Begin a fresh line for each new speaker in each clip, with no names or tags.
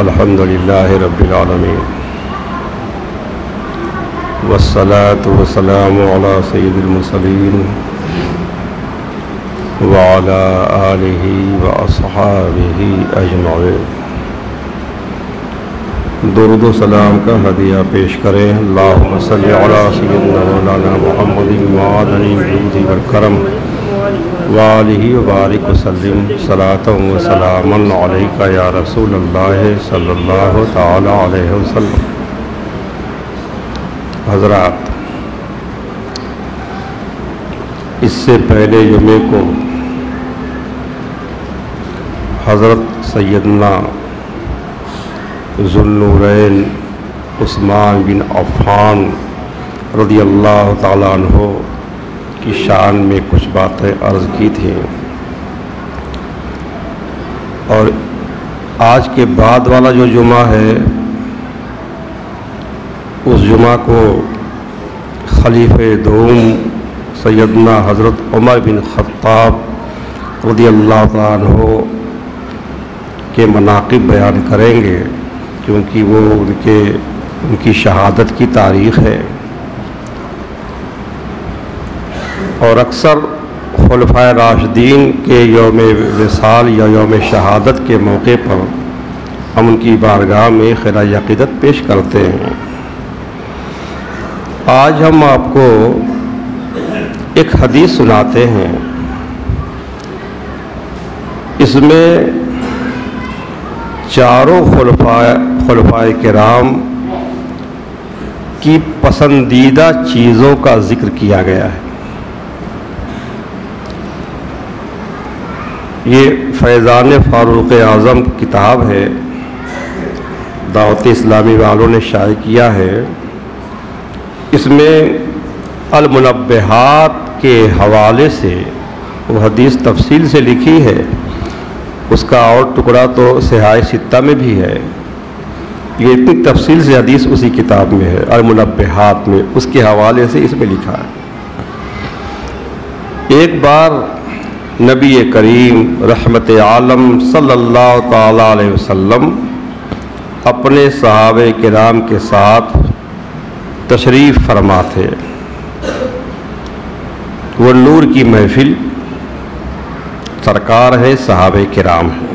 الحمدللہ رب العالمین والصلاة والسلام علی سید المرسلین وعلی آلہ واصحابہ اجمعین۔ درود و سلام کا ہدیہ پیش کریں۔ اللہم صلی علی سیدنا مولانا محمد معدن الجود والکرم وآلہ وبارک وسلم صلاۃ و سلاما علیک یا رسول اللہ صلی اللہ تعالی علیہ وسلم۔ حضرات، اس سے پہلے جمعے کو حضرت سیدنا ذو النورین عثمان بن عفان رضی اللہ تعالیٰ عنہ کی شان میں کچھ باتیں عرض کی تھیں، اور آج کے بعد والا جو جمعہ ہے اس جمعہ کو خلیفہ دوم سیدنا حضرت عمر بن خطاب رضی اللہ تعالیٰ عنہ کے مناقب بیان کریں گے، کیونکہ وہ ان کی شہادت کی تاریخ ہے، اور اکثر خلفائے راشدین کے یوم وصال یا یوم شہادت کے موقع پر ہم ان کی بارگاہ میں خراج عقیدت پیش کرتے ہیں۔ آج ہم آپ کو ایک حدیث سناتے ہیں، اس میں چاروں خلفائے کرام کی پسندیدہ چیزوں کا ذکر کیا گیا ہے۔ یہ فیضان فاروق اعظم کتاب ہے، دعوت اسلامی والوں نے شائع کیا ہے۔ اس میں المنبہات کے حوالے سے وہ حدیث تفصیل سے لکھی ہے، اس کا اور ٹکڑا تو صحاح ستہ میں بھی ہے۔ یہ اتنی تفصیل سے حدیث اسی کتاب میں ہے، المنبہات میں، اس کے حوالے سے اس میں لکھا ہے۔ ایک بار نبی کریم رحمت عالم صلی اللہ تعالی علیہ وسلم اپنے صحابہ کرام کے ساتھ تشریف فرما تھے۔ وہ نور کی محفل، سرکار ہے، صحابہ کرام ہیں۔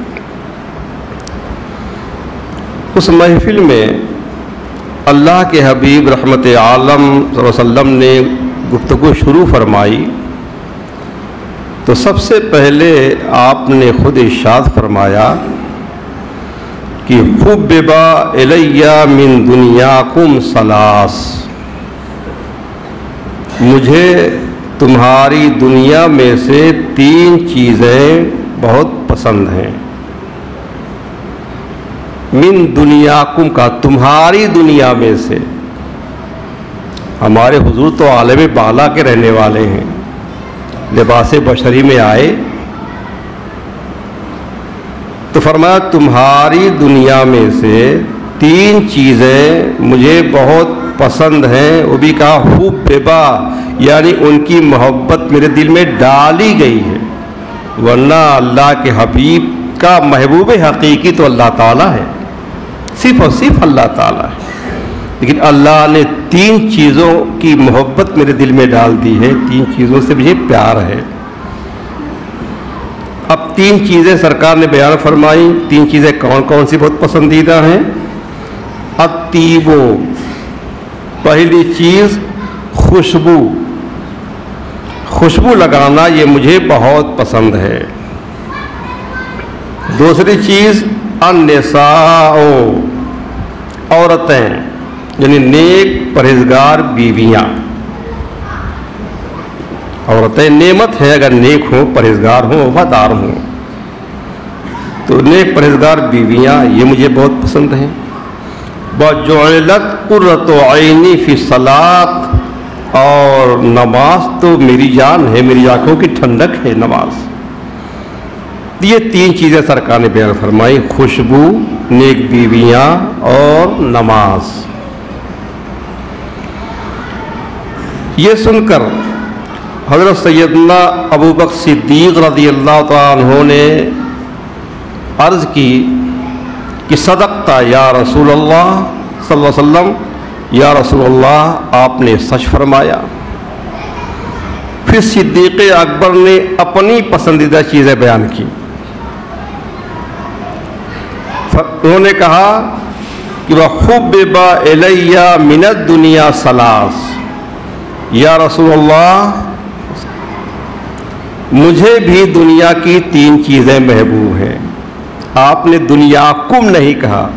اس محفل میں اللہ کے حبیب رحمت عالم صلی اللہ علیہ وسلم نے گفتگو شروع فرمائی تو سب سے پہلے آپ نے خود ارشاد فرمایا کہ حببا الی من دنیاکم ثلاث، مجھے تمہاری دنیا میں سے تین چیزیں بہت پسند ہیں۔ من دنیاکم کا تمہاری دنیا میں سے، ہمارے حضور تو عالم بالا کے رہنے والے ہیں، لباس بشری میں آئے تو فرمایا تمہاری دنیا میں سے تین چیزیں مجھے بہت پسند ہیں، وہ بھی کہا حببا، یعنی ان کی محبت میرے دل میں ڈالی گئی ہے، ورنہ اللہ کے حبیب کا محبوب حقیقی تو اللہ تعالیٰ ہے، صرف اور صرف اللہ تعالیٰ ہے، لیکن اللہ نے تین چیزوں کی محبت میرے دل میں ڈال دی ہے، تین چیزوں سے مجھے پیار ہے۔ اب تین چیزیں سرکار نے بیان فرمائی، تین چیزیں کون کون سی بہت پسندیدہ ہیں؟ الطیبو، پہلی چیز خوشبو، خوشبو لگانا یہ مجھے بہت پسند ہے۔ دوسری چیز النساء، عورتیں، یعنی نیک پرہیزگار بیویاں۔ عورتیں نعمت ہے اگر نیک ہوں، پرہیزگار ہوں، وفادار ہوں، تو نیک پرہیزگار بیویاں یہ مجھے بہت پسند ہیں۔ وَجُعِلَتْ قُرَّةُ عَيْنِي فِي الصَّلَاةِ، اور نماز تو میری جان ہے، میری آنکھوں کی ٹھنڈک ہے نماز۔ یہ تین چیزیں سرکار نے بیان فرمائی، خوشبو، نیک بیویاں اور نماز۔ یہ سن کر حضرت سیدنا ابوبکر صدیق رضی اللہ تعالیٰ عنہ نے عرض کی کہ صدقتا یا رسول اللہ صلی اللہ علیہ وسلم، یا رسول اللہ آپ نے سچ فرمایا۔ پھر صدیق اکبر نے اپنی پسندیدہ چیزیں بیان کی۔ انہوں نے کہا کہ وَحُبِّبَ إِلَيَّ مِنَ الدُّنْيَا ثَلَاث، یا رسول اللہ مجھے بھی دنیا کی 3 چیزیں محبوب ہیں۔ آپ نے دنیاکم نہیں کہا،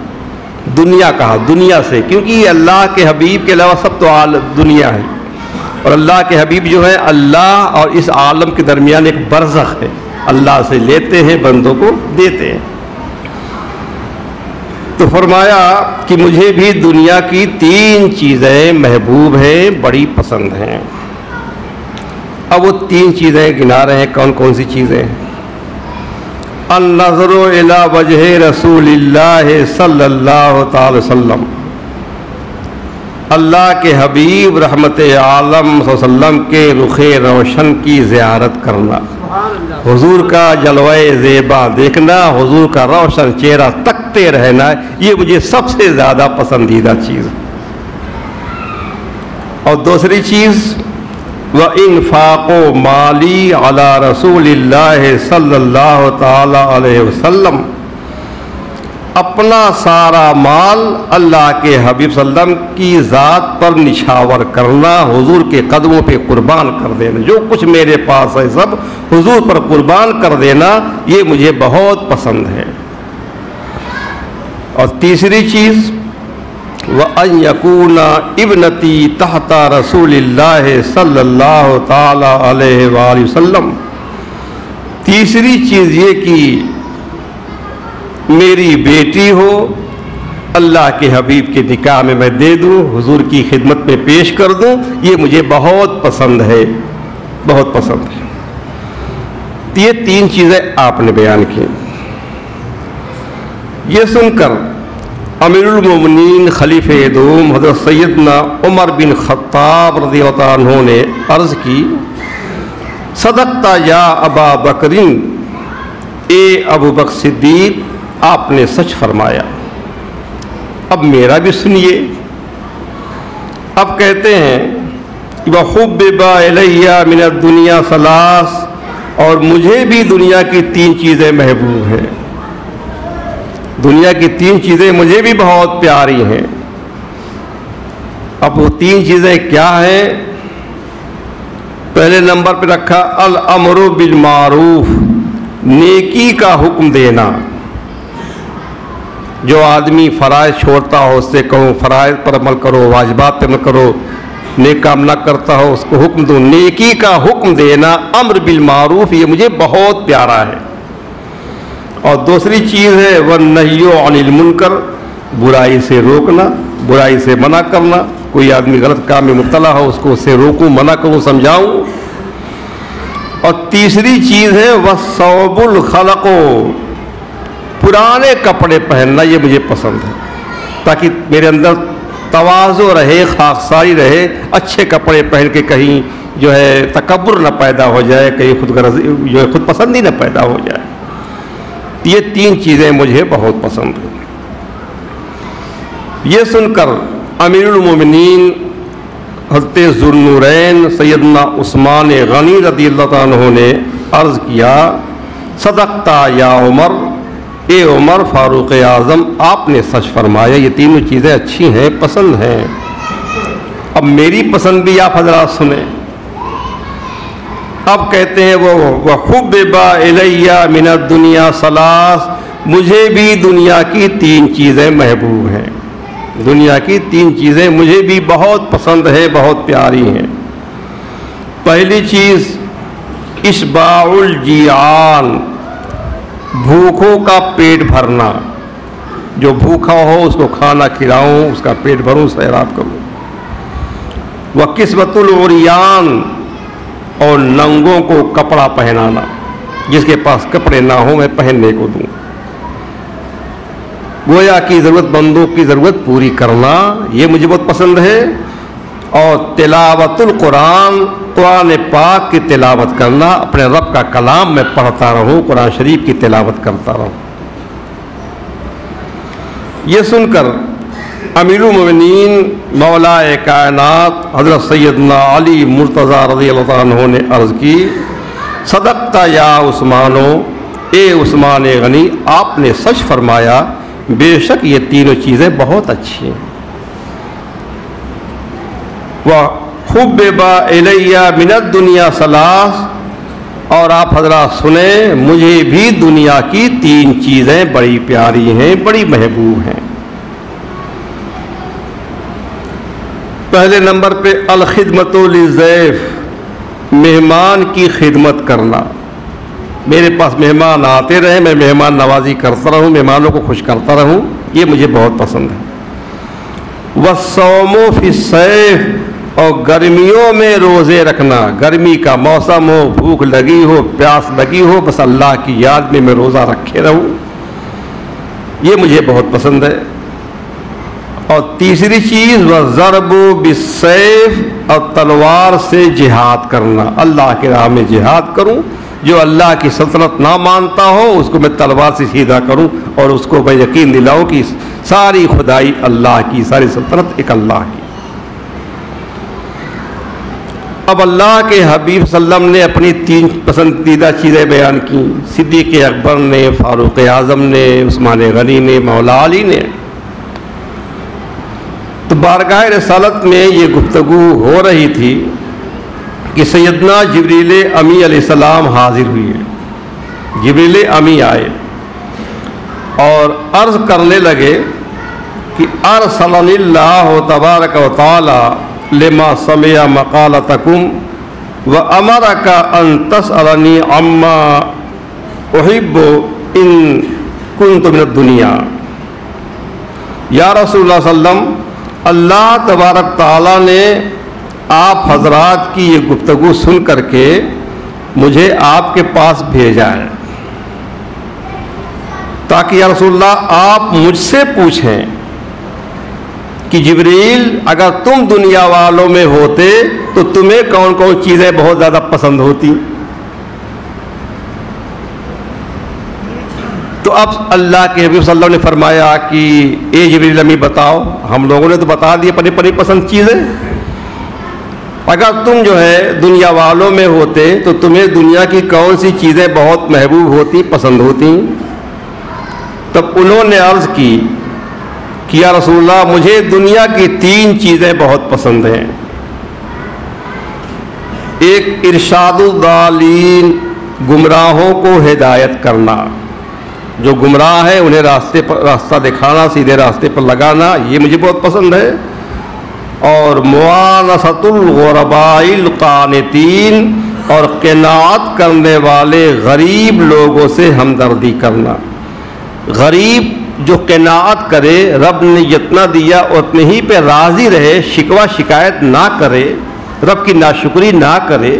دنیا کہا، دنیا سے، کیونکہ یہ اللہ کے حبیب کے علاوہ سب تو دنیا ہے، اور اللہ کے حبیب جو ہے اللہ اور اس عالم کے درمیان ایک برزخ ہے، اللہ سے لیتے ہیں بندوں کو دیتے ہیں۔ تو فرمایا کہ مجھے بھی دنیا کی 3 چیزیں محبوب ہیں، بڑی پسند ہیں۔ اب وہ 3 چیزیں گنا رہے ہیں، کون کون سی چیزیں؟ النظر الی وجہ رسول اللہ صلی اللہ تعالی وسلم، اللہ کے حبیب رحمت عالم صلی اللہ علیہ وسلم کے رخ روشن کی زیارت کرنا، حضور کا جلوہ زیبا دیکھنا، حضور کا روشن چہرہ تکتے رہنا، یہ مجھے سب سے زیادہ پسندیدہ چیز۔ اور دوسری چیز وَإِنفَاقُ مَالِي عَلَى رَسُولِ اللَّهِ صلی اللہ تعالی علیہ وسلم، اپنا سارا مال اللہ کے حبیب صلی اللہ علیہ وسلم کی ذات پر نچھاور کرنا، حضور کے قدموں پہ قربان کر دینا، جو کچھ میرے پاس ہے سب حضور پر قربان کر دینا، یہ مجھے بہت پسند ہے۔ اور تیسری چیز وَأَن يَكُونَ ابْنَتِي تَحْتَ رَسُولِ اللَّهِ صلی اللہ تعالی علیہ وآلہ وسلم، تیسری چیز یہ کہ میری بیٹی ہو، اللہ کے حبیب کے نکاح میں دے دوں، حضور کی خدمت میں پیش کر دوں، یہ مجھے بہت پسند ہے، بہت پسند ہے۔ یہ 3 چیزیں آپ نے بیان کی۔ یہ سن کر امیر المومنین خلیفہ دوم حضرت سیدنا عمر بن خطاب رضی اللہ عنہ نے عرض کی صدقتا یا ابا بکرین، اے ابو بکر صدیق آپ نے سچ فرمایا۔ اب میرا بھی سنیے۔ اب کہتے ہیں وَحُبِّبَ إِلَيَّ مِنَ الدُّنْيَا ثَلَاث، اور مجھے بھی دنیا کی 3 چیزیں محبوب ہیں، دنیا کی 3 چیزیں مجھے بھی بہت پیاری ہیں۔ اب وہ 3 چیزیں کیا ہیں؟ پہلے نمبر پہ رکھا الامر بالمعروف، نیکی کا حکم دینا۔ جو آدمی فرائض چھوڑتا ہو اس سے کہوں فرائض پر عمل کرو، واجبات پر عمل کرو، نیک کام نہ کرتا ہو اس کو حکم دو، نیکی کا حکم دینا، امر بالمعروف، یہ مجھے بہت پیارا ہے۔ اور دوسری چیز ہے وَالنَّهْيُ عَنِ الْمُنْكَرِ، برائی سے روکنا، برائی سے منع کرنا، کوئی آدمی غلط کام میں مبتلا ہو اس کو اس سے روکوں، منع کروں، سمجھاؤں۔ اور تیسری چیز ہے وَالثَّوْبُ الْخَلَقُ، پرانے کپڑے پہننا، یہ مجھے پسند ہے، تاکہ میرے اندر تواضع رہے، خاکساری رہے، اچھے کپڑے پہن کے کہیں جو ہے تکبر نہ پیدا ہو جائے، کہیں خود غرضی جو ہے خود پسندی نہ پیدا ہو جائے۔ یہ 3 چیزیں مجھے بہت پسند ہیں۔ یہ سن کر امیر المومنین حضرت ذوالنورین سیدنا عثمان غنی رضی اللہ عنہ نے عرض کیا صدقتا یا عمر، اے عمر فاروق اعظم آپ نے سچ فرمایا، یہ 3 چیزیں اچھی ہیں، پسند ہیں۔ اب میری پسند بھی آپ حضرات سنیں۔ اب کہتے ہیں وَحُبِّبَ إِلَيَّ مِنَ الدُّنْيَا ثَلَاث، مجھے بھی دنیا کی 3 چیزیں محبوب ہیں، دنیا کی 3 چیزیں مجھے بھی بہت پسند ہے، بہت پیاری ہیں۔ پہلی چیز اشباع الجیعان، بھوکوں کا پیٹ بھرنا، جو بھوکا ہو اس کو کھانا کھلاؤں، اس کا پیٹ بھروں، سیراب کروں۔ وَقِسْوَةُ الْعُرْيَانِ، اور ننگوں کو کپڑا پہنانا، جس کے پاس کپڑے نہ ہوں میں پہننے کو دوں۔ گویا کی ضرورت مندوں کی ضرورت پوری کرنا، یہ مجھے بہت پسند ہے۔ اور تلاوت القرآن، قرآن پاک کی تلاوت کرنا، اپنے رب کا کلام میں پڑھتا رہوں، قرآن شریف کی تلاوت کرتا رہوں۔ یہ سن کر امیر المومنین مولا کائنات حضرت سیدنا علی مرتضیٰ رضی اللہ عنہ نے عرض کی، صدقت یا عثمانو، اے عثمان غنی، آپ نے سچ فرمایا، بے شک یہ تینوں چیزیں بہت اچھی ہیں۔ وَحُبِّبَ إِلَيَّ مِنَ الدُّنْيَا ثَلَاث، اور آپ حضرات سنیں، مجھے بھی دنیا کی تین چیزیں بڑی پیاری ہیں، بڑی محبوب ہیں۔ پہلے نمبر پہ الخدمت للضیف، مہمان کی خدمت کرنا۔ میرے پاس مہمان آتے رہیں، میں مہمان نوازی کرتا رہوں، مہمانوں کو خوش کرتا رہوں، یہ مجھے بہت پسند ہے۔ والصوم فی الصیف، اور گرمیوں میں روزے رکھنا، گرمی کا موسم ہو، بھوک لگی ہو، پیاس لگی ہو، بس اللہ کی یاد میں روزہ رکھے رہوں، یہ مجھے بہت پسند ہے۔ اور تیسری چیز وَالضَّرْبُ بِالسَّيْفِ، اور تلوار سے جہاد کرنا، اللہ کی راہ میں جہاد کروں، جو اللہ کی سلطنت نہ مانتا ہو اس کو میں تلوار سے سیدھا کروں، اور اس کو میں یقین دلاؤں کہ ساری خدائی اللہ کی، ساری سلطنت ایک اللہ کی۔ اب اللہ کے حبیب صلی اللہ علیہ وسلم نے اپنی تین پسندیدہ چیزیں بیان کی، صدیق اکبر نے، فاروق اعظم نے، عثمان غنی نے، مولا علی نے۔ تو بارگاہ رسالت میں یہ گفتگو ہو رہی تھی کہ سیدنا جبریل امی علیہ السلام حاضر ہوئے، جبریل امی آئے اور عرض کرنے لگے کہ ارسلنی اللہ تبارک و تعالی لما سمع مقالتکم وامرک ان تسألنی عما احب ان کنت من الدنیا۔ یا رسول اللہ صلی اللہ علیہ وسلم، اللہ تبارک تعالیٰ نے آپ حضرات کی یہ گفتگو سن کر کے مجھے آپ کے پاس بھیجا ہے تاکہ یا رسول اللہ آپ مجھ سے پوچھیں کہ جبریل اگر تم دنیا والوں میں ہوتے تو تمہیں کون کون چیزیں بہت زیادہ پسند ہوتی۔ تو اب اللہ کے حبیب صلی اللہ علیہ وسلم نے فرمایا کہ اے جبریل امی بتاؤ، ہم لوگوں نے تو بتا دی اپنی اپنی پسند چیزیں، اگر تم جو ہے دنیا والوں میں ہوتے تو تمہیں دنیا کی کون سی چیزیں بہت محبوب ہوتی، پسند ہوتی؟ تب انہوں نے عرض کی کہ یا رسول اللہ مجھے دنیا کی تین چیزیں بہت پسند ہیں۔ ایک ارشاد الضالین، گمراہوں کو ہدایت کرنا، جو گمراہ ہیں انہیں راستہ دکھانا، سیدھے راستے پر لگانا، یہ مجھے بہت پسند ہے۔ اور موانست الغرباء القانتین، اور قناعت کرنے والے غریب لوگوں سے ہمدردی کرنا۔ غریب جو قناعت کرے، رب نے جتنا دیا اتنے ہی پہ راضی رہے، شکوہ شکایت نہ کرے، رب کی ناشکری نہ کرے،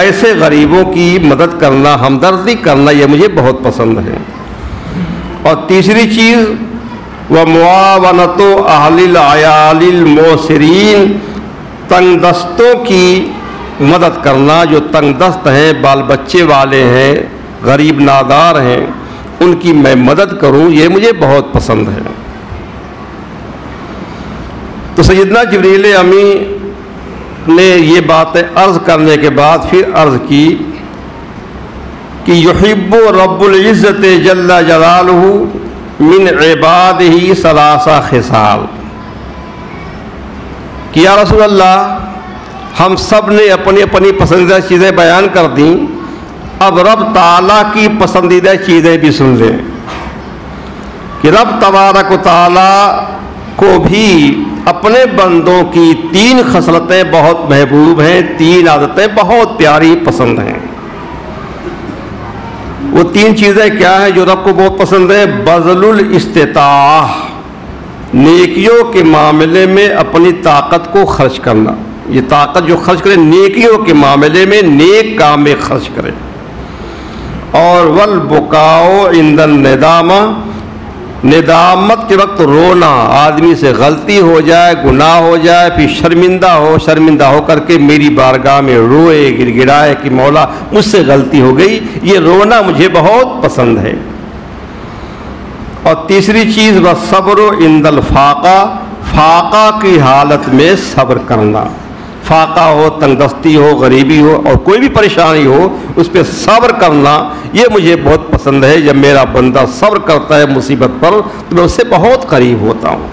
ایسے غریبوں کی مدد کرنا، ہمدردی کرنا، یہ مجھے بہت پسند ہے۔ اور تیسری چیز وَمُعَاوَنَةُ أَهْلِ الْعَيَالِ الْمُعْسِرِينَ، تنگ دستوں کی مدد کرنا، جو تنگ دست ہیں، بال بچے والے ہیں، غریب نادار ہیں، ان کی میں مدد کروں، یہ مجھے بہت پسند ہے۔ تو سیدنا جبریل امی نے یہ باتیں عرض کرنے کے بعد پھر عرض کی کہ یحب رب العزت جل جلالہ من عبادہ ثلاث خصال، کہ یا رسول اللہ ہم سب نے اپنی اپنی پسندیدہ چیزیں بیان کر دیں، اب رب تعالیٰ کی پسندیدہ چیزیں بھی سن لیں کہ رب تبارک و تعالیٰ کو بھی اپنے بندوں کی تین خصلتیں بہت محبوب ہیں، تین عادتیں بہت پیاری پسند ہیں۔ وہ تین چیزیں کیا ہیں جو رب کو بہت پسند ہیں؟ بذل الاستطاعہ، نیکیوں کے معاملے میں اپنی طاقت کو خرچ کرنا، یہ طاقت جو خرچ کرے نیکیوں کے معاملے میں، نیک کام میں خرچ کرے۔ اور والبکاء عند الندامہ، ندامت کے وقت رونا، آدمی سے غلطی ہو جائے، گناہ ہو جائے، پھر شرمندہ ہو کر کے میری بارگاہ میں روئے، گڑ گڑائے کہ مولا مجھ سے غلطی ہو گئی، یہ رونا مجھے بہت پسند ہے۔ اور تیسری چیز والصبر عند الفاقہ، فاقہ کی حالت میں صبر کرنا، فاقہ ہو، تنگ دستی ہو، غریبی ہو اور کوئی بھی پریشانی ہو اس پہ صبر کرنا، یہ مجھے بہت پسند ہے۔ جب میرا بندہ صبر کرتا ہے مصیبت پر تو میں اس سے بہت قریب ہوتا ہوں۔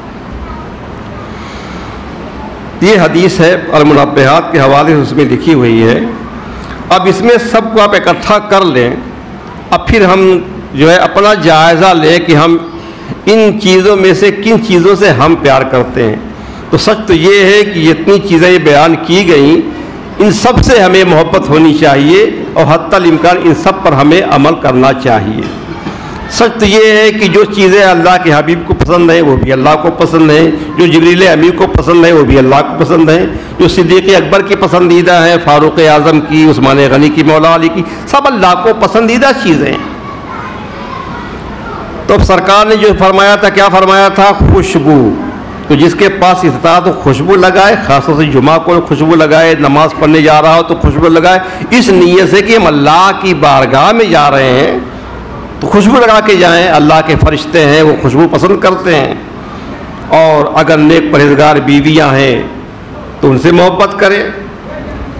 یہ حدیث ہے المنبہات کے حوالے سے اس میں لکھی ہوئی ہے۔ اب اس میں سب کو آپ اکٹھا کر لیں، اب پھر ہم جو ہے اپنا جائزہ لیں کہ ہم ان چیزوں میں سے کن چیزوں سے ہم پیار کرتے ہیں۔ تو سچ تو یہ ہے کہ جتنی چیزیں بیان کی گئیں ان سب سے ہمیں محبت ہونی چاہیے اور حتی الامکان ان سب پر ہمیں عمل کرنا چاہیے۔ سچ تو یہ ہے کہ جو چیزیں اللہ کے حبیب کو پسند ہیں وہ بھی اللہ کو پسند ہیں، جو جبریل امین کو پسند ہیں وہ بھی اللہ کو پسند ہیں، جو صدیق اکبر کی پسندیدہ ہیں، فاروق اعظم کی، عثمان غنی کی، مولا علی کی، سب اللہ کو پسندیدہ چیزیں ہیں۔ تو اب سرکار نے جو فرمایا تھا، کیا فرمایا تھا؟ خوشبو۔ تو جس کے پاس استطاعت تو خوشبو لگائے، خاص طور سے جمعہ کو خوشبو لگائے، نماز پڑھنے جا رہا ہو تو خوشبو لگائے، اس نیت سے کہ ہم اللہ کی بارگاہ میں جا رہے ہیں تو خوشبو لگا کے جائیں۔ اللہ کے فرشتے ہیں وہ خوشبو پسند کرتے ہیں۔ اور اگر نیک پرہیزگار بیویاں ہیں تو ان سے محبت کرے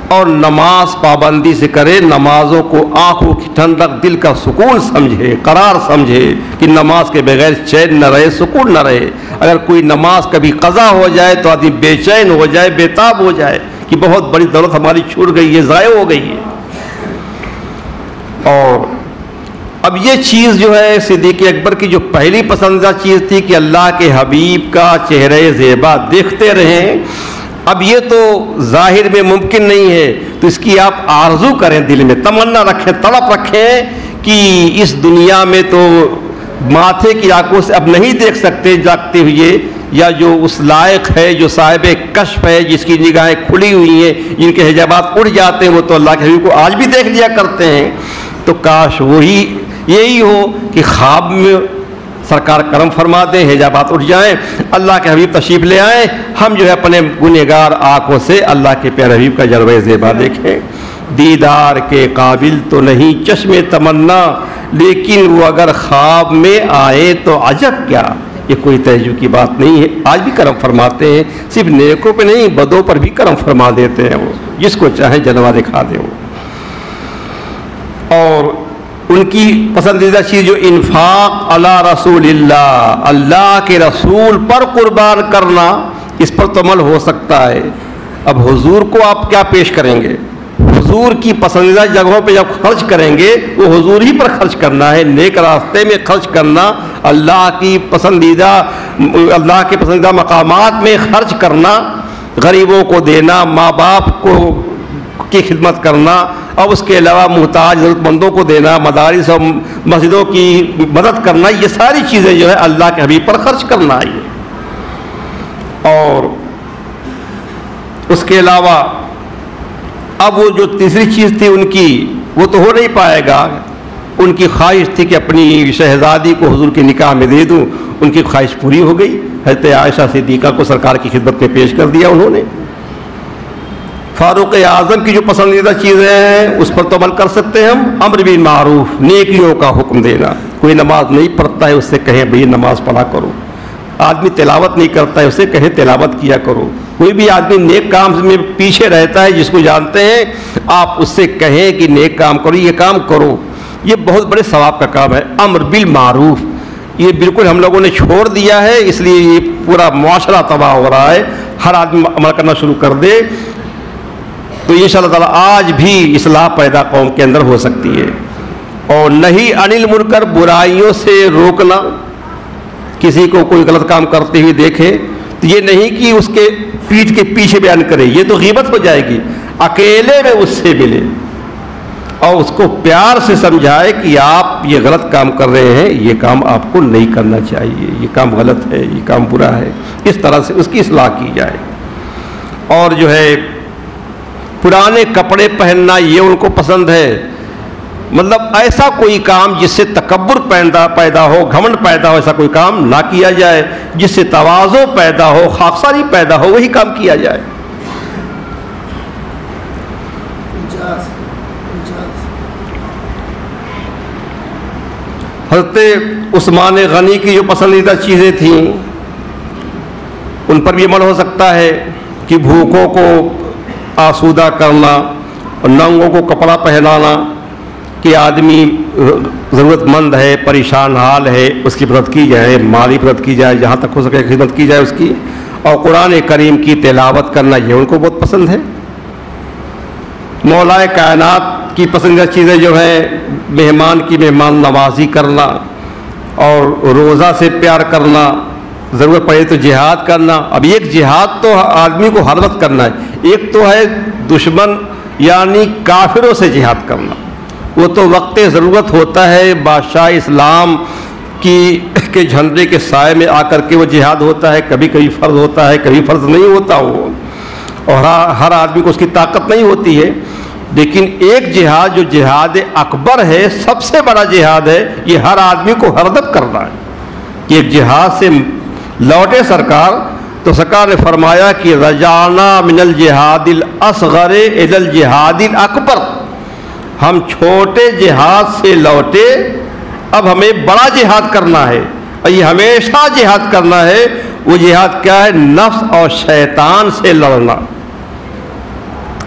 اور نماز پابندی سے کرے، نمازوں کو آنکھوں کی ٹھنڈک، دل کا سکون سمجھے، قرار سمجھے کہ نماز کے بغیر چین نہ رہے، سکون نہ رہے۔ اگر کوئی نماز کبھی قضا ہو جائے تو آدمی بے چین ہو جائے، بے تاب ہو جائے کہ بہت بڑی دولت ہماری چھوٹ گئی ہے، ضائع ہو گئی ہے۔ اور اب یہ چیز جو ہے صدیق اکبر کی جو پہلی پسندیدہ چیز تھی کہ اللہ کے حبیب کا چہرہ زیبا دیکھتے رہیں، اب یہ تو ظاہر میں ممکن نہیں ہے، تو اس کی آپ آرزو کریں، دل میں تمنا رکھیں، طلب رکھیں کہ اس دنیا میں تو ماتھے کی آنکھوں سے اب نہیں دیکھ سکتے جاگتے ہوئے، یا جو اس لائق ہے، جو صاحب کشف ہے، جس کی نگاہیں کھلی ہوئی ہیں، جن کے حجابات اڑ جاتے ہیں، وہ تو اللہ کے حبیب کو آج بھی دیکھ لیا کرتے ہیں۔ تو کاش یہی ہو کہ خواب میں سرکار کرم فرما دیں، حجابات اٹھ جائیں، اللہ کے حبیب تشریف لے آئیں، ہم جو ہے اپنے گنہگار آنکھوں سے اللہ کے پیارے حبیب کا جلوہ زیبا دیکھیں۔ دیدار کے قابل تو نہیں چشم تمنا، لیکن وہ اگر خواب میں آئے تو عجب کیا۔ یہ کوئی تعجب کی بات نہیں ہے، آج بھی کرم فرماتے ہیں، صرف نیکوں پہ نہیں بدوں پر بھی کرم فرما دیتے ہیں، وہ جس کو چاہے جلوہ دکھا دیں۔ اور ان کی پسندیدہ چیز جو انفاق علی رسول اللہ، اللہ کے رسول پر قربان کرنا، اس پر تو عمل ہو سکتا ہے۔ اب حضور کو آپ کیا پیش کریں گے؟ حضور کی پسندیدہ جگہوں پہ جب خرچ کریں گے وہ حضور ہی پر خرچ کرنا ہے، نیک راستے میں خرچ کرنا، اللہ کے پسندیدہ مقامات میں خرچ کرنا، غریبوں کو دینا، ماں باپ کی خدمت کرنا، اور اس کے علاوہ محتاج ضرورت مندوں کو دینا، مدارس اور مسجدوں کی مدد کرنا، یہ ساری چیزیں جو ہے اللہ کے حبیب پر خرچ کرنا ہے۔ اور اس کے علاوہ اب وہ جو تیسری چیز تھی ان کی، وہ تو ہو نہیں پائے گا۔ ان کی خواہش تھی کہ اپنی شہزادی کو حضور کے نکاح میں دے دوں، ان کی خواہش پوری ہو گئی، حضرت عائشہ صدیقہ کو سرکار کی خدمت میں پیش کر دیا انہوں نے۔ فاروق اعظم کی جو پسندیدہ چیزیں ہیں اس پر تو عمل کر سکتے ہیں ہم، امر بالمعروف، نیکیوں کا حکم دینا۔ کوئی نماز نہیں پڑھتا ہے اس سے کہیں بھئی نماز پڑھا کرو، آدمی تلاوت نہیں کرتا ہے اسے کہیں تلاوت کیا کرو، کوئی بھی آدمی نیک کام میں پیچھے رہتا ہے جس کو جانتے ہیں آپ اس سے کہیں کہ نیک کام کرو، یہ کام کرو، یہ بہت بڑے ثواب کا کام ہے۔ امر بالمعروف یہ بالکل ہم لوگوں نے چھوڑ دیا ہے، اس لیے یہ پورا معاشرہ تباہ ہو رہا ہے۔ ہر آدمی عمل کرنا شروع کر دے تو انشاءاللہ تعالیٰ آج بھی اصلاح پیدا قوم کے اندر ہو سکتی ہے۔ اور نہیں انل منکر، برائیوں سے روکنا، کسی کو کوئی غلط کام کرتے ہوئے دیکھے تو یہ نہیں کہ اس کے پیٹھ کے پیچھے بیان کرے، یہ تو غیبت ہو جائے گی، اکیلے میں اس سے ملے اور اس کو پیار سے سمجھائے کہ آپ یہ غلط کام کر رہے ہیں، یہ کام آپ کو نہیں کرنا چاہیے، یہ کام غلط ہے، یہ کام برا ہے، اس طرح سے اس کی اصلاح کی جائے۔ اور جو ہے پرانے کپڑے پہننا یہ ان کو پسند ہے، مطلب ایسا کوئی کام جس سے تکبر پیدا ہو، گھمنڈ پیدا ہو، ایسا کوئی کام نہ کیا جائے، جس سے تواضع پیدا ہو، خاکساری پیدا ہو، وہی کام کیا جائے۔ حضرت عثمان غنی کی جو پسندیدہ چیزیں تھیں ان پر بھی عمل ہو سکتا ہے کہ بھوکوں کو آسودہ کرنا اور ننگوں کو کپڑا پہنانا، کہ آدمی ضرورت مند ہے، پریشان حال ہے، اس کی مدد کی جائے، مالی مدد کی جائے، جہاں تک ہو سکے خدمت کی جائے اس کی، اور قرآن کریم کی تلاوت کرنا یہ ان کو بہت پسند ہے۔ مولا کائنات کی پسندیدہ چیزیں جو ہیں مہمان کی مہمان نوازی کرنا اور روزہ سے پیار کرنا، ضرورت پڑے تو جہاد کرنا۔ اب ایک جہاد تو آدمی کو ہر وقت کرنا ہے، ایک تو ہے دشمن یعنی کافروں سے جہاد کرنا، وہ تو وقت ضرورت ہوتا ہے، بادشاہ اسلام کے جھنڈے کے سائے میں آ کر کے وہ جہاد ہوتا ہے، کبھی کبھی فرض ہوتا ہے، کبھی فرض نہیں ہوتا وہ، اور ہر آدمی کو اس کی طاقت نہیں ہوتی ہے۔ لیکن ایک جہاد جو جہاد اکبر ہے، سب سے بڑا جہاد ہے، یہ ہر آدمی کو ہردب کرنا ہے کہ ایک جہاد سے لوٹے سرکار، تو سرکار نے فرمایا کہ رجعنا من الجہاد الاصغر الی الجہاد الاکبر، ہم چھوٹے جہاد سے لوٹے، اب ہمیں بڑا جہاد کرنا ہے، اور یہ ہمیشہ جہاد کرنا ہے۔ وہ جہاد کیا ہے؟ نفس اور شیطان سے لڑنا۔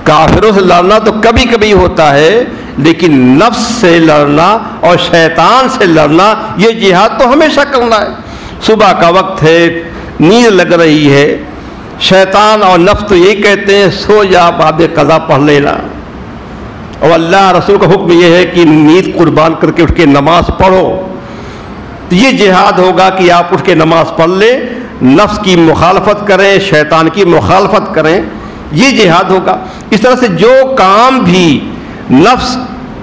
کافروں سے لڑنا تو کبھی کبھی ہوتا ہے، لیکن نفس سے لڑنا اور شیطان سے لڑنا یہ جہاد تو ہمیشہ کرنا ہے۔ صبح کا وقت ہے، نیند لگ رہی ہے، شیطان اور نفس تو یہی کہتے ہیں سو جا، باب قضا پڑھ لینا، اور اللہ رسول کا حکم یہ ہے کہ نیند قربان کر کے اٹھ کے نماز پڑھو۔ تو یہ جہاد ہوگا کہ آپ اٹھ کے نماز پڑھ لیں، نفس کی مخالفت کریں، شیطان کی مخالفت کریں، یہ جہاد ہوگا۔ اس طرح سے جو کام بھی نفس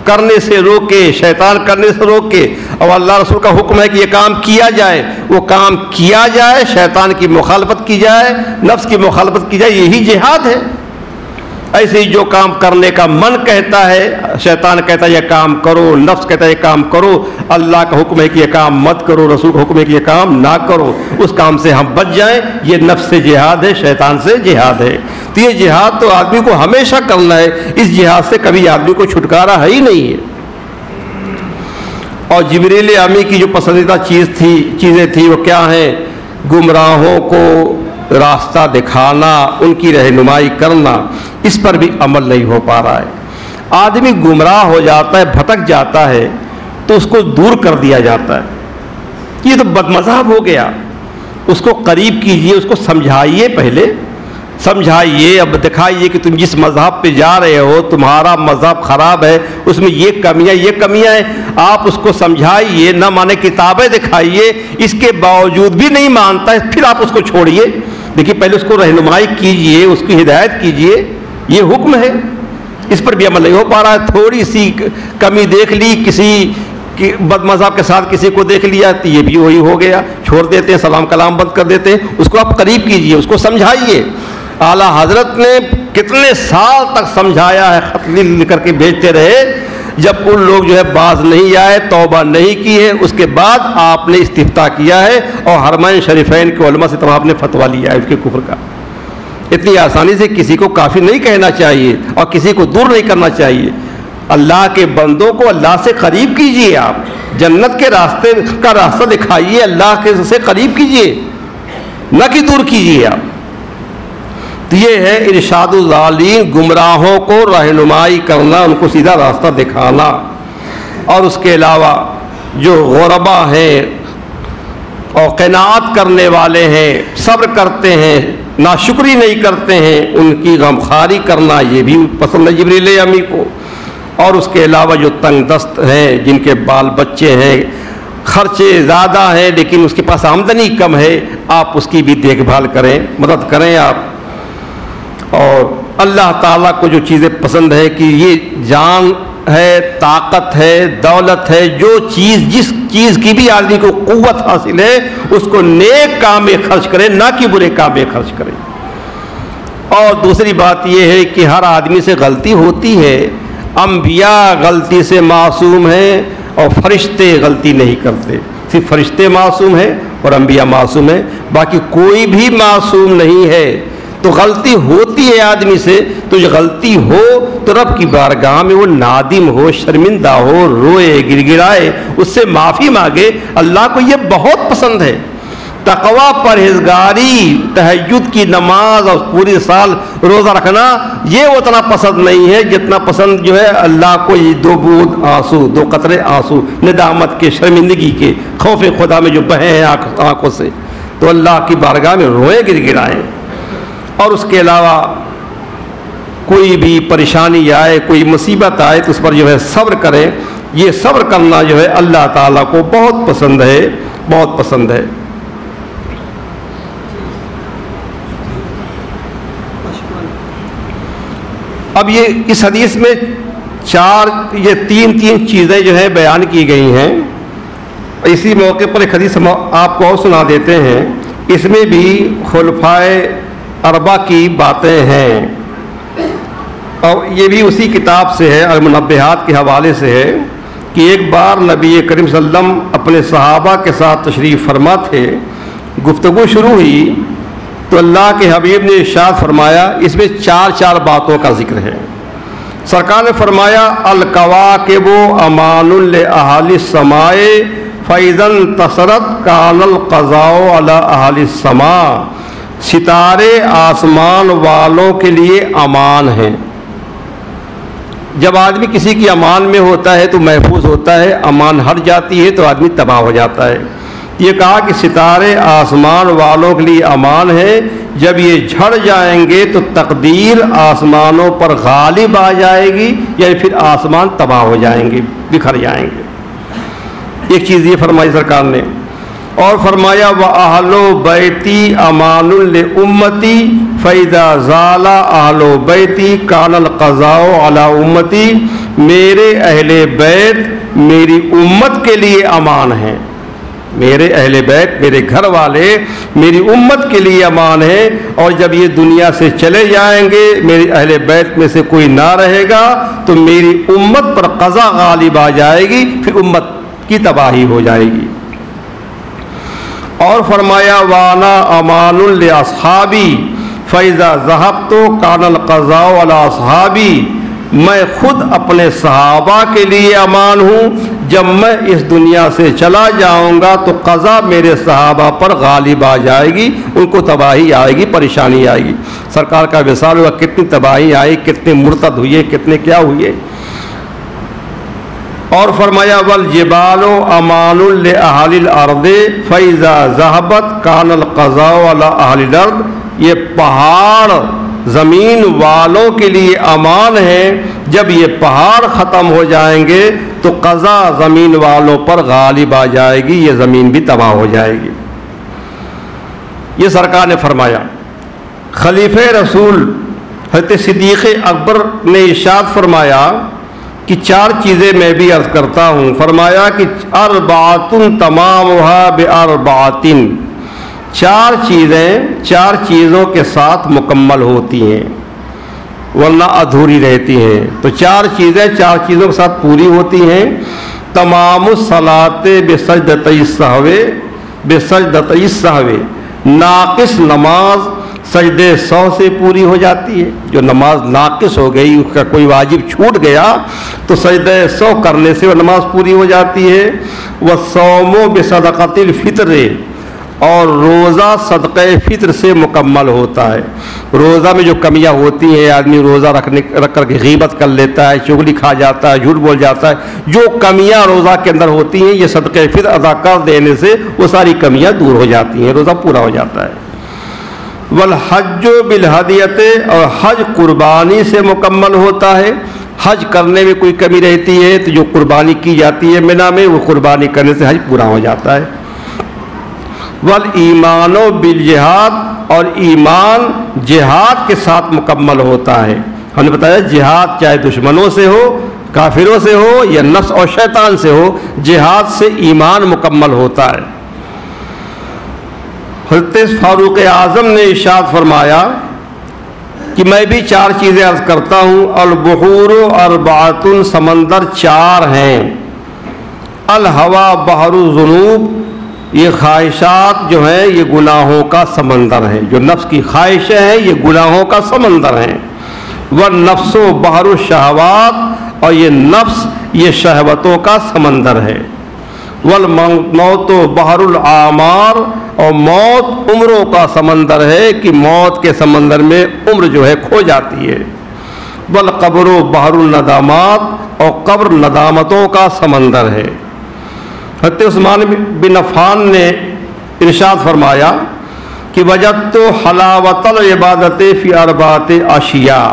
کرنے سے روکے، شیطان کرنے سے روکے، اور اللہ رسول کا حکم ہے کہ یہ کام کیا جائے، وہ کام کیا جائے، شیطان کی مخالفت کی جائے، نفس کی مخالفت کی جائے، یہی جہاد ہے۔ ایسے ہی جو کام کرنے کا من کہتا ہے، شیطان کہتا ہے یہ کام کرو، نفس کہتا ہے یہ کام کرو، اللہ کا حکم ہے کہ یہ کام مت کرو، رسول کا حکم ہے کہ یہ کام نہ کرو، اس کام سے ہم بچ جائیں، یہ نفس سے جہاد ہے، شیطان سے جہاد ہے۔ تو یہ جہاد تو آدمی کو ہمیشہ کرنا ہے، اس جہاد سے کبھی آدمی کو چھٹکارا ہے ہی نہیں ہے۔ اور جبریل امی کی جو پسندیدہ چیزیں تھیں وہ کیا ہیں؟ گمراہوں کو راستہ دکھانا، ان کی رہنمائی کرنا، اس پر بھی عمل نہیں ہو پا رہا ہے۔ آدمی گمراہ ہو جاتا ہے، بھٹک جاتا ہے، تو اس کو دور کر دیا جاتا ہے، یہ تو بد مذہب ہو گیا، اس کو قریب کیجئے، اس کو سمجھائیے، پہلے سمجھائیے، اب دکھائیے کہ تم جس مذہب پہ جا رہے ہو تمہارا مذہب خراب ہے، اس میں یہ کمیاں ہیں، آپ اس کو سمجھائیے، نہ مانے کتابیں دکھائیے، اس کے باوجود بھی نہیں مانتا ہے، پھر آپ اس کو چھوڑیے، لیکن پہلے اس کو رہنمائی کیجئے، اس کی ہدایت کیجئے، یہ حکم ہے۔ اس پر بھی عمل نہیں ہو پا رہا ہے۔ تھوڑی سی کمی دیکھ لی، کسی بد مذہب کے ساتھ کسی کو دیکھ لیا تو یہ بھی وہی ہو گیا، چھوڑ دیتے ہیں، سلام کلام بند کر دیتے ہیں، اس کو آپ قریب کیجئے، اس کو سمجھائیے۔ اعلیٰ حضرت نے کتنے سال تک سمجھایا ہے، خط لکھ کر کے بھیجتے رہے، جب ان لوگ جو ہے باز نہیں آئے، توبہ نہیں کی ہے، اس کے بعد آپ نے استفتاء کیا ہے، اور حرمین شریفین کے علماء سے تمام آپ نے فتویٰ لیا ہے اس کے کفر کا۔ اتنی آسانی سے کسی کو کافر نہیں کہنا چاہیے، اور کسی کو دور نہیں کرنا چاہیے۔ اللہ کے بندوں کو اللہ سے قریب کیجئے، آپ جنت کے راستے کا راستہ دکھائیے، اللہ کے سے قریب کیجئے، نہ کہ دور کیجئے آپ۔ تو یہ ہے ارشاد الضالین، گمراہوں کو رہنمائی کرنا، ان کو سیدھا راستہ دکھانا۔ اور اس کے علاوہ جو غربا ہیں اور قناعت کرنے والے ہیں، صبر کرتے ہیں، ناشکری نہیں کرتے ہیں، ان کی غمخواری کرنا یہ بھی پسند ہے جبریل امی کو۔ اور اس کے علاوہ جو تنگ دست ہیں، جن کے بال بچے ہیں، خرچے زیادہ ہیں لیکن اس کے پاس آمدنی کم ہے، آپ اس کی بھی دیکھ بھال کریں، مدد کریں آپ۔ اور اللہ تعالیٰ کو جو چیزیں پسند ہے کہ یہ جان ہے، طاقت ہے، دولت ہے، جس چیز کی بھی آدمی کو قوت حاصل ہے، اس کو نیک کام میں خرچ کرے، نہ کہ برے کام میں خرچ کرے۔ اور دوسری بات یہ ہے کہ ہر آدمی سے غلطی ہوتی ہے، انبیاء غلطی سے معصوم ہیں اور فرشتے غلطی نہیں کرتے، صرف فرشتے معصوم ہیں اور انبیاء معصوم ہیں، باقی کوئی بھی معصوم نہیں ہے۔ تو غلطی ہوتی ہے آدمی سے، تو جو غلطی ہو تو رب کی بارگاہ میں وہ نادم ہو، شرمندہ ہو، روئے، گڑ گڑائے، اس سے معافی مانگے۔ اللہ کو یہ بہت پسند ہے۔ تقوی، پرہیزگاری، تہجد کی نماز اور پوری سال روزہ رکھنا یہ اتنا پسند نہیں ہے جتنا پسند جو ہے اللہ کو یہ 2 بوند آنسو، 2 قطرے آنسو ندامت کے، شرمندگی کے، خوف خدا میں جو بہے ہیں آنکھوں سے، تو اللہ کی بارگاہ میں روئے، گڑ گڑائیں۔ اور اس کے علاوہ کوئی بھی پریشانی آئے، کوئی مصیبت آئے تو اس پر جو ہے صبر کریں۔ یہ صبر کرنا جو ہے اللہ تعالیٰ کو بہت پسند ہے، بہت پسند ہے۔ اب یہ اس حدیث میں یہ تین چیزیں جو ہے بیان کی گئی ہیں۔ اسی موقع پر ایک حدیث آپ کو اور سنا دیتے ہیں، اس میں بھی خلفائے اربعہ کی باتیں ہیں، اور یہ بھی اسی کتاب سے ہے، المنبہات کے حوالے سے ہے، کہ ایک بار نبی کریم صلی اللہ علیہ وسلم اپنے صحابہ کے ساتھ تشریف فرما تھے، گفتگو شروع ہوئی تو اللہ کے حبیب نے ارشاد فرمایا، اس میں 4 باتوں کا ذکر ہے۔ سرکار نے فرمایا، الکواکب امان لاہل السماء فاذا انتصرت کان القضاء علی اہل السماء، ستارے آسمان والوں کے لیے امان ہیں۔ جب آدمی کسی کی امان میں ہوتا ہے تو محفوظ ہوتا ہے، امان ہٹ جاتی ہے تو آدمی تباہ ہو جاتا ہے۔ یہ کہا کہ ستارے آسمان والوں کے لیے امان ہے، جب یہ جھڑ جائیں گے تو تقدیر آسمانوں پر غالب آ جائے گی، یا پھر آسمان تباہ ہو جائیں گے، بکھر جائیں گے۔ ایک چیز یہ فرمائی سرکار نے، اور فرمایا وَأَهْلُ بَيْتِي أَمَانٌ لِأُمَّتِي فَإِذَا زَالَ أَهْلُ بَيْتِي كَانَ الْقَضَاءُ عَلَى أُمَّتِي، میرے اہل بیت میری امت کے لیے امان ہیں، میرے اہل بیت، میرے گھر والے میری امت کے لیے امان ہے، اور جب یہ دنیا سے چلے جائیں گے، میرے اہل بیت میں سے کوئی نہ رہے گا تو میری امت پر قضا غالب آ جائے گی، پھر امت کی تباہی ہو جائے گی۔ اور فرمایا وانا امان لاصحابی فاذا ذهبت كان القضاء على اصحابی، میں خود اپنے صحابہ کے لیے امان ہوں، جب میں اس دنیا سے چلا جاؤں گا تو قضا میرے صحابہ پر غالب آ جائے گی، ان کو تباہی آئے گی، پریشانی آئے گی۔ سرکار کا وصال ہوا، کتنی تباہی آئی، کتنے مرتد ہوئے، کتنے کیا ہوئے۔ اور فرمایا والجبال امان لاہل الارض فاذا ذهبت كان القضاء على اہل الارض، یہ پہاڑ زمین والوں کے لیے امان ہے، جب یہ پہاڑ ختم ہو جائیں گے تو قضا زمین والوں پر غالب آ جائے گی، یہ زمین بھی تباہ ہو جائے گی۔ یہ سرکار نے فرمایا۔ خلیفہ رسول حضرت صدیق اکبر نے ارشاد فرمایا کہ 4 چیزیں میں بھی عرض کرتا ہوں۔ فرمایا کہ اربعۃ تمامھا باربعۃ، 4 چیزوں کے ساتھ مکمل ہوتی ہیں ورنہ ادھوری رہتی ہیں۔ تو 4 چیزوں کے ساتھ پوری ہوتی ہیں۔ تمام الصلاۃ بسجدتي السہو، ناقص نماز سجدے 100 سے پوری ہو جاتی ہے۔ جو نماز ناقص ہو گئی، اس کا کوئی واجب چھوٹ گیا تو سجدے 100 کرنے سے وہ نماز پوری ہو جاتی ہے۔ والصوم بصدقۃ الفطر، اور روزہ صدقہ فطر سے مکمل ہوتا ہے۔ روزہ میں جو کمیاں ہوتی ہیں، آدمی روزہ رکھ کر کے غیبت کر لیتا ہے، چغلی کھا جاتا ہے، جھوٹ بول جاتا ہے، جو کمیاں روزہ کے اندر ہوتی ہیں، یہ صدقہ فطر ادا کر دینے سے وہ ساری کمیاں دور ہو جاتی ہیں، روزہ پورا ہو جاتا ہے۔ والحج بالہدیۃ، اور حج قربانی سے مکمل ہوتا ہے۔ حج کرنے میں کوئی کمی رہتی ہے تو جو قربانی کی جاتی ہے منا میں، وہ قربانی کرنے سے حج پورا ہو جاتا ہے۔ والایمان بالجہاد، اور ایمان جہاد کے ساتھ مکمل ہوتا ہے۔ ہم نے بتایا جہاد چاہے دشمنوں سے ہو، کافروں سے ہو، یا نفس اور شیطان سے ہو، جہاد سے ایمان مکمل ہوتا ہے۔ حضرت فاروق اعظم نے ارشاد فرمایا کہ میں بھی 4 چیزیں عرض کرتا ہوں۔ البحور اربعۃ، سمندر 4 ہیں۔ الہوا بحر الذنوب، یہ خواہشات جو ہیں یہ گناہوں کا سمندر ہیں، جو نفس کی خواہشیں ہیں یہ گناہوں کا سمندر ہیں۔ والنفس بحر الشہوات، اور یہ نفس یہ شہوتوں کا سمندر ہے۔ والموت بحر الاعمار، اور موت عمروں کا سمندر ہے کہ موت کے سمندر میں عمر جو ہے کھو جاتی ہے۔ والقبر بحر الندامات، اور قبر ندامتوں کا سمندر ہے۔ حضرت عثمان بن عفان نے ارشاد فرمایا کہ وجدت حلاوت العبادت فی اربعۃ اشیاء،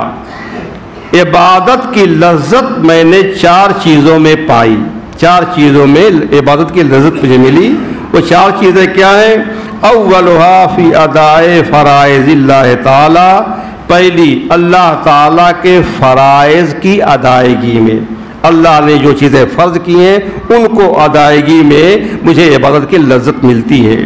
عبادت کی لذت میں نے 4 چیزوں میں پائی، 4 چیزوں میں عبادت کی لذت مجھے ملی۔ وہ 4 چیزیں کیا ہیں؟ اولھا فی ادائے فرائض اللہ تعالی، پہلی اللہ تعالیٰ کے فرائض کی ادائیگی میں، اللہ نے جو چیزیں فرض کی ہیں ان کو ادائیگی میں مجھے عبادت کی لذت ملتی ہے۔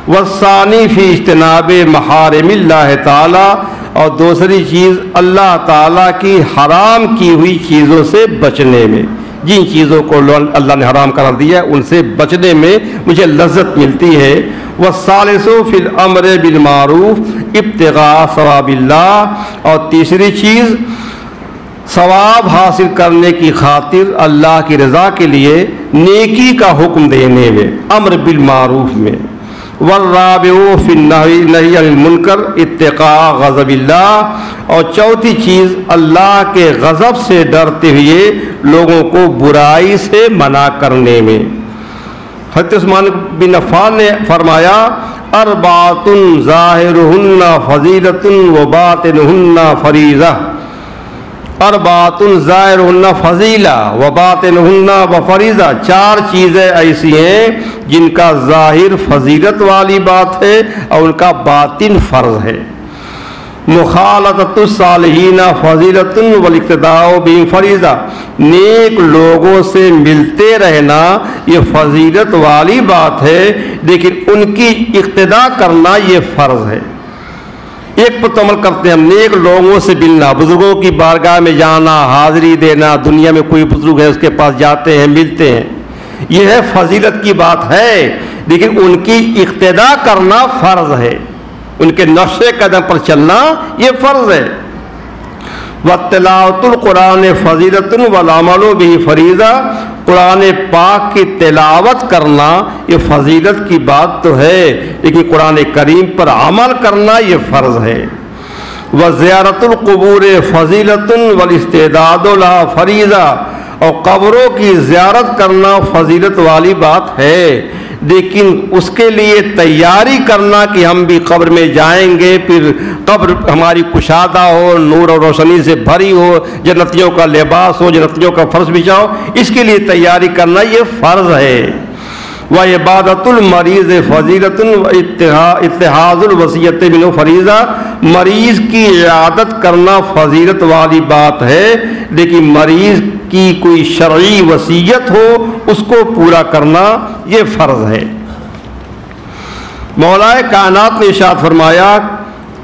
والثانی فی اجتناب محارم اللہ تعالی، اور دوسری چیز اللہ تعالیٰ کی حرام کی ہوئی چیزوں سے بچنے میں، جن چیزوں کو اللہ نے حرام قرار دیا ہے ان سے بچنے میں مجھے لذت ملتی ہے۔ والثالث فی الامر بالمعروف ابتغاء ثواب اللہ، اور تیسری چیز ثواب حاصل کرنے کی خاطر اللہ کی رضا کے لیے نیکی کا حکم دینے میں، امر بالمعروف میں۔ والرابع فی النہی عن المنکر اتقاء غضب اللہ، اور چوتھی چیز اللہ کے غضب سے ڈرتے ہوئے لوگوں کو برائی سے منع کرنے میں۔ حضرت عثمان بن عفان نے فرمایا اربعۃ ظاہرہن فضیلۃ وباطنہن فریضہ، اربعۃ ظاہرہن فضیلہ وباطنہن وفریضہ، 4 چیزیں ایسی ہیں جن کا ظاہر فضیلت والی بات ہے اور ان کا باطن فرض ہے۔ مخالطۃ الصالحین فضیلۃ والاقتداء بہم فریضہ، نیک لوگوں سے ملتے رہنا یہ فضیلت والی بات ہے لیکن ان کی اقتداء کرنا یہ فرض ہے۔ ایک پر تو عمل کرتے ہیں ہم، نیک لوگوں سے ملنا، بزرگوں کی بارگاہ میں جانا، حاضری دینا، دنیا میں کوئی بزرگ ہے اس کے پاس جاتے ہیں ملتے ہیں، یہ ہے فضیلت کی بات ہے، لیکن ان کی اقتداء کرنا فرض ہے، ان کے نقش قدم پر چلنا یہ فرض ہے۔ وَتِلَاوَةُ الْقُرْآنِ فَضِيلَةٌ وَالْعَمَلُ بِهِ فَرِيضَةٌ، قرآن پاک کی تلاوت کرنا یہ فضیلت کی بات تو ہے لیکن قرآن کریم پر عمل کرنا یہ فرض ہے۔ وَزِيَارَةُ الْقُبُورِ فَضِيلَةٌ وَالْاِسْتِعْدَادُ لَهَا فَرِيضَةٌ، اور قبروں کی زیارت کرنا فضیلت والی بات ہے لیکن اس کے لیے تیاری کرنا کہ ہم بھی قبر میں جائیں گے، پھر قبر ہماری کشادہ ہو، نور اور روشنی سے بھری ہو، جنتیوں کا لباس ہو، جنتیوں کا فرش بچھاؤ، اس کے لیے تیاری کرنا یہ فرض ہے۔ وعبادۃ المریض فضیلۃ اتخاذ الوصیۃ منہ فریضہ، مریض کی عیادت کرنا فضیلت والی بات ہے لیکن مریض کی کوئی شرعی وصیت ہو اس کو پورا کرنا یہ فرض ہے۔ مولا کائنات نے ارشاد فرمایا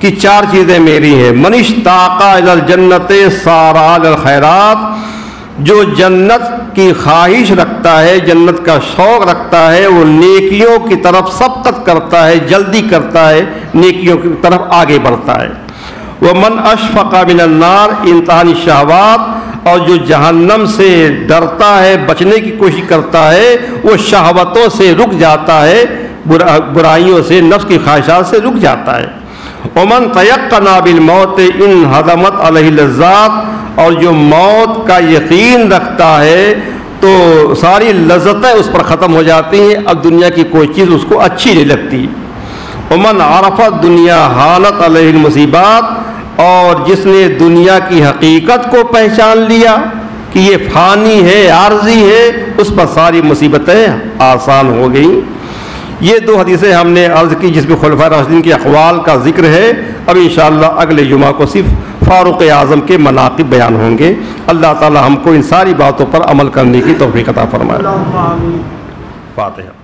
کہ 4 چیزیں میری ہیں۔ من اشتاق الی الجنت سار الی الخیرات، جو جنت کی خواہش رکھتا ہے، جنت کا شوق رکھتا ہے، وہ نیکیوں کی طرف سبقت کرتا ہے، جلدی کرتا ہے، نیکیوں کی طرف آگے بڑھتا ہے۔ ومن اشفق من النار انتہا الشہوات، اور جو جہنم سے ڈرتا ہے، بچنے کی کوشش کرتا ہے، وہ شہوتوں سے رک جاتا ہے، برائیوں سے، نفس کی خواہشات سے رک جاتا ہے۔ ومن تیقن بالموت ان ہدمت علیہ اللذات، اور جو موت کا یقین رکھتا ہے تو ساری لذتیں اس پر ختم ہو جاتی ہیں، اب دنیا کی کوئی چیز اس کو اچھی نہیں لگتی۔ ومن عرف دنیا حانت علیہ المصیبات، اور جس نے دنیا کی حقیقت کو پہچان لیا کہ یہ فانی ہے، عارضی ہے، اس پر ساری مصیبتیں آسان ہو گئیں۔ یہ 2 حدیثیں ہم نے عرض کی جس میں خلفائے راشدین کے اقوال کا ذکر ہے۔ اب انشاءاللہ اگلے جمعہ کو صرف فاروق اعظم کے مناقب بیان ہوں گے۔ اللہ تعالی ہم کو ان ساری باتوں پر عمل کرنے کی توفیق عطا فرمائے۔ فاتحہ۔